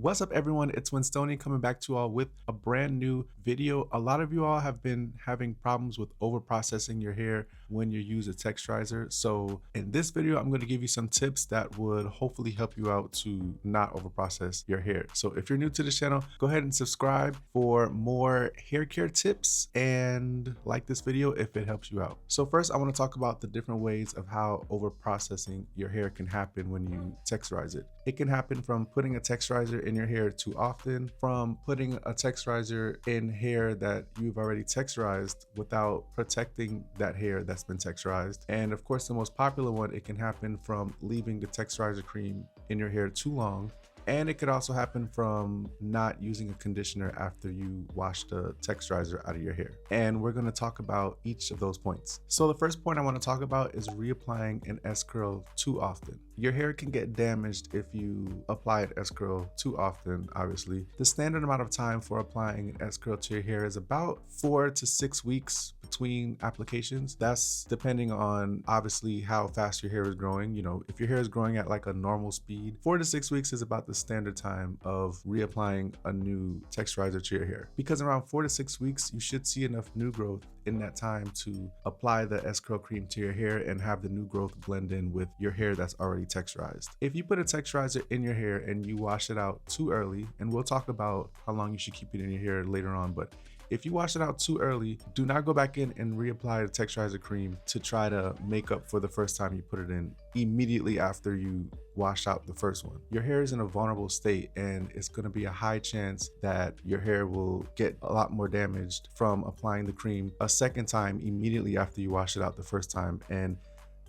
What's up everyone, it's Winstonee coming back to you all with a brand new video. A lot of you all have been having problems with over processing your hair when you use a texturizer. So in this video, I'm going to give you some tips that would hopefully help you out to not over process your hair. So if you're new to this channel, go ahead and subscribe for more hair care tips and like this video if it helps you out. So first I want to talk about the different ways of how over processing your hair can happen when you texturize it. It can happen from putting a texturizer in your hair too often, from putting a texturizer in hair that you've already texturized without protecting that hair that's been texturized. And of course, the most popular one, it can happen from leaving the texturizer cream in your hair too long. And it could also happen from not using a conditioner after you wash the texturizer out of your hair. And we're going to talk about each of those points. So the first point I want to talk about is reapplying an S-curl too often. Your hair can get damaged if you apply an S-curl too often, obviously. The standard amount of time for applying an S-curl to your hair is about 4 to 6 weeks between applications. That's depending on obviously how fast your hair is growing. You know, if your hair is growing at like a normal speed, 4 to 6 weeks is about the standard time of reapplying a new texturizer to your hair. Because around 4 to 6 weeks, you should see enough new growth in that time to apply the S-curl cream to your hair and have the new growth blend in with your hair that's already texturized. If you put a texturizer in your hair and you wash it out too early, and we'll talk about how long you should keep it in your hair later on, but if you wash it out too early, do not go back in and reapply the texturizer cream to try to make up for the first time you put it in immediately after you wash out the first one. Your hair is in a vulnerable state and it's going to be a high chance that your hair will get a lot more damaged from applying the cream a second time immediately after you wash it out the first time, and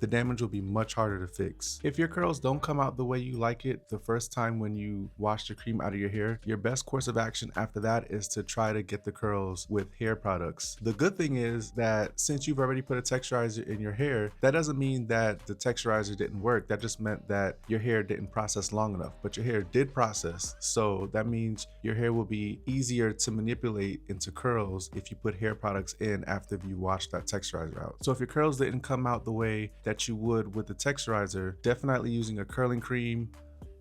the damage will be much harder to fix. If your curls don't come out the way you like it the first time when you wash the cream out of your hair, your best course of action after that is to try to get the curls with hair products. The good thing is that since you've already put a texturizer in your hair, that doesn't mean that the texturizer didn't work. That just meant that your hair didn't process long enough, but your hair did process. So that means your hair will be easier to manipulate into curls if you put hair products in after you wash that texturizer out. So if your curls didn't come out the way that you would with the texturizer, definitely using a curling cream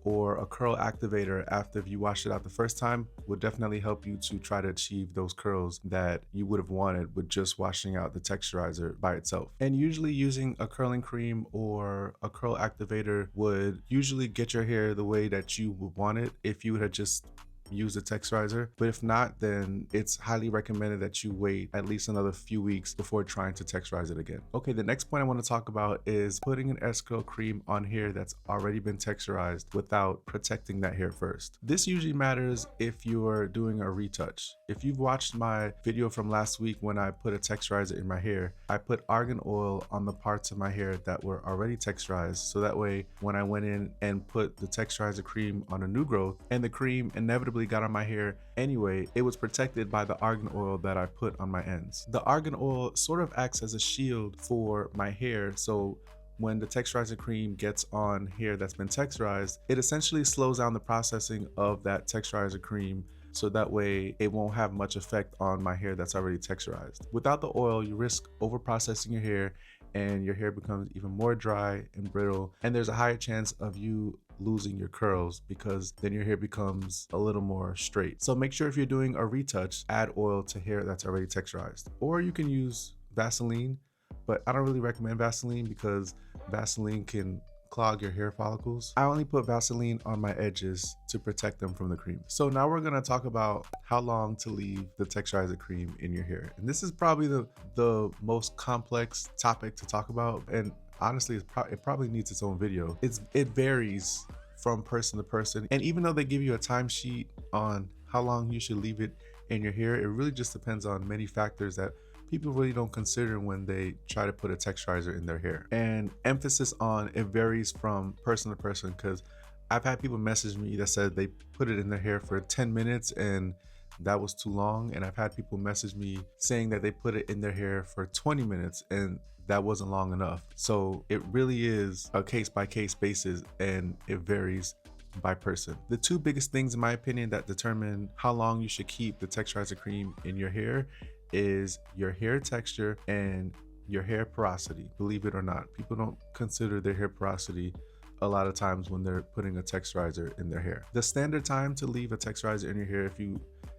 or a curl activator after you wash it out the first time would definitely help you to try to achieve those curls that you would have wanted with just washing out the texturizer by itself. And usually using a curling cream or a curl activator would usually get your hair the way that you would want it if you had just use the texturizer. But if not, then it's highly recommended that you wait at least another few weeks before trying to texturize it again. Okay, the next point I want to talk about is putting an S-curl cream on hair that's already been texturized without protecting that hair first. This usually matters if you're doing a retouch. If you've watched my video from last week when I put a texturizer in my hair, I put argan oil on the parts of my hair that were already texturized, so that way when I went in and put the texturizer cream on a new growth and the cream inevitably got on my hair anyway, it was protected by the argan oil that I put on my ends. The argan oil sort of acts as a shield for my hair, so when the texturizer cream gets on hair that's been texturized, it essentially slows down the processing of that texturizer cream, so that way it won't have much effect on my hair that's already texturized. Without the oil, you risk over processing your hair and your hair becomes even more dry and brittle, and there's a higher chance of you losing your curls because then your hair becomes a little more straight. So make sure if you're doing a retouch, add oil to hair that's already texturized. Or you can use Vaseline, but I don't really recommend Vaseline because Vaseline can clog your hair follicles. I only put Vaseline on my edges to protect them from the cream. So now we're gonna talk about how long to leave the texturizer cream in your hair. And this is probably the most complex topic to talk about. And honestly, it probably needs its own video. It varies from person to person. And even though they give you a timesheet on how long you should leave it in your hair, it really just depends on many factors that people really don't consider when they try to put a texturizer in their hair. And emphasis on it varies from person to person, because I've had people message me that said they put it in their hair for 10 minutes and that was too long. And I've had people message me saying that they put it in their hair for 20 minutes and that wasn't long enough. So it really is a case-by-case basis and it varies by person. The two biggest things in my opinion that determine how long you should keep the texturizer cream in your hair is your hair texture and your hair porosity. Believe it or not, people don't consider their hair porosity a lot of times when they're putting a texturizer in their hair. The standard time to leave a texturizer in your hair,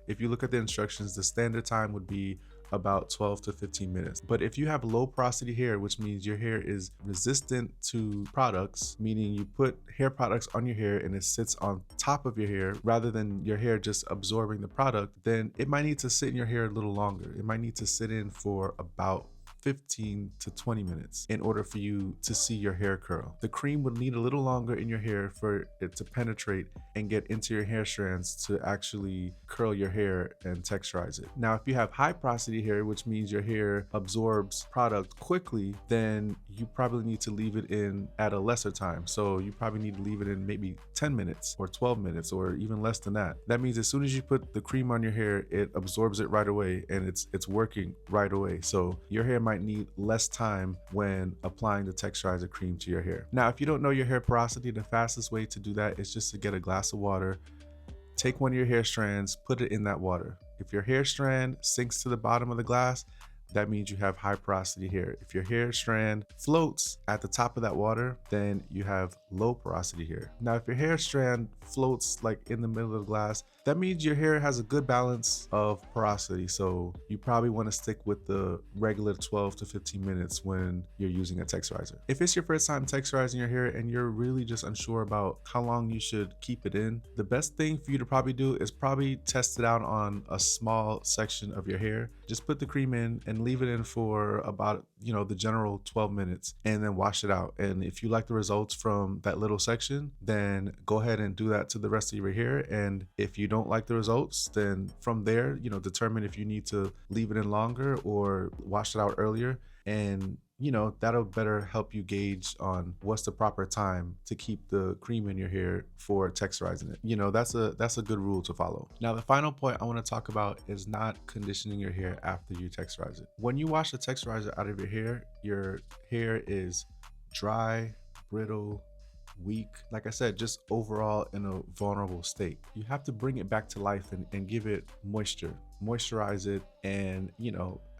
if you look at the instructions, the standard time would be about 12 to 15 minutes. But if you have low porosity hair, which means your hair is resistant to products, meaning you put hair products on your hair and it sits on top of your hair rather than your hair just absorbing the product, then it might need to sit in your hair a little longer. It might need to sit in for about 15 to 20 minutes in order for you to see your hair curl. The cream would need a little longer in your hair for it to penetrate and get into your hair strands to actually curl your hair and texturize it. Now, if you have high porosity hair, which means your hair absorbs product quickly, then you probably need to leave it in at a lesser time. So you probably need to leave it in maybe 10 minutes or 12 minutes or even less than that. That means as soon as you put the cream on your hair, it absorbs it right away and it's working right away. So your hair might need less time when applying the texturizer cream to your hair. Now, if you don't know your hair porosity, the fastest way to do that is just to get a glass of water, take one of your hair strands, put it in that water. If your hair strand sinks to the bottom of the glass, that means you have high porosity hair. If your hair strand floats at the top of that water, then you have low porosity hair. Now, if your hair strand floats like in the middle of the glass, that means your hair has a good balance of porosity. So you probably want to stick with the regular 12 to 15 minutes when you're using a texturizer. If it's your first time texturizing your hair and you're really just unsure about how long you should keep it in, the best thing for you to probably do is probably test it out on a small section of your hair. Just put the cream in and leave it in for about, the general 12 minutes and then wash it out. And if you like the results from that little section, then go ahead and do that to the rest of your hair. And if you don't like the results, then from there, determine if you need to leave it in longer or wash it out earlier. And that'll better help you gauge on what's the proper time to keep the cream in your hair for texturizing it. That's a good rule to follow. Now, the final point I want to talk about is not conditioning your hair after you texturize it. When you wash the texturizer out of your hair is dry, brittle, weak, like I said, just overall in a vulnerable state. You have to bring it back to life and give it moisturize it, and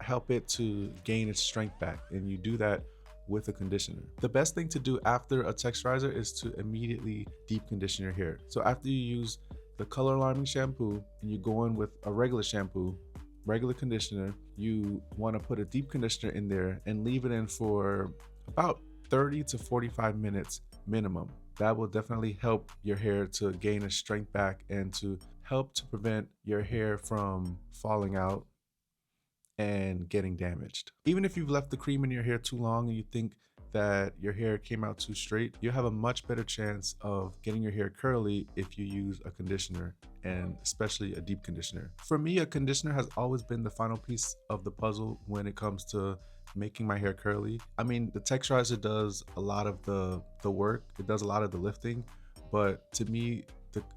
help it to gain its strength back. And you do that with a conditioner. The best thing to do after a texturizer is to immediately deep condition your hair. So after you use the color alarming shampoo and you go in with a regular shampoo, regular conditioner, you want to put a deep conditioner in there and leave it in for about 30 to 45 minutes minimum. That will definitely help your hair to gain its strength back and to help to prevent your hair from falling out and getting damaged. Even if you've left the cream in your hair too long and you think that your hair came out too straight, you have a much better chance of getting your hair curly if you use a conditioner, and especially a deep conditioner. For me, a conditioner has always been the final piece of the puzzle when it comes to making my hair curly. I mean, the texturizer does a lot of the work, it does a lot of the lifting, but to me,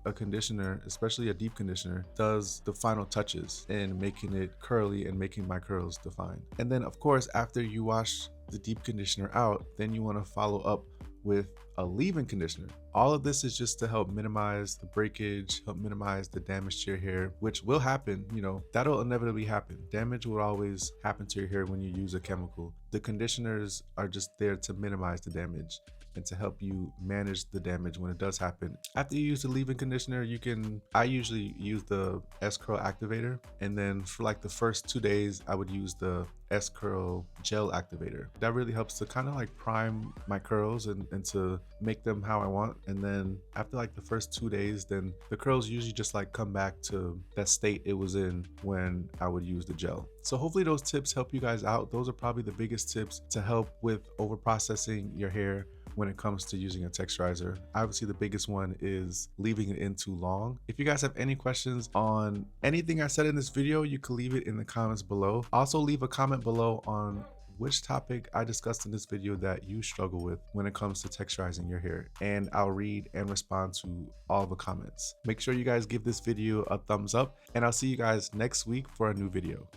a conditioner, especially a deep conditioner, does the final touches in making it curly and making my curls defined. And then of course, after you wash the deep conditioner out, then you want to follow up with a leave-in conditioner. All of this is just to help minimize the breakage, help minimize the damage to your hair, which will happen, that'll inevitably happen. Damage will always happen to your hair when you use a chemical. The conditioners are just there to minimize the damage and to help you manage the damage when it does happen. After you use the leave-in conditioner, I usually use the Scurl activator, and then for like the first 2 days, I would use the Scurl gel activator. That really helps to kind of like prime my curls and to make them how I want. And then after like the first 2 days, then the curls usually just like come back to that state it was in when I would use the gel. So hopefully those tips help you guys out. Those are probably the biggest tips to help with over processing your hair when it comes to using a texturizer. Obviously, the biggest one is leaving it in too long. If you guys have any questions on anything I said in this video, you can leave it in the comments below. Also, leave a comment below on which topic I discussed in this video that you struggle with when it comes to texturizing your hair, and I'll read and respond to all the comments. Make sure you guys give this video a thumbs up, and I'll see you guys next week for a new video.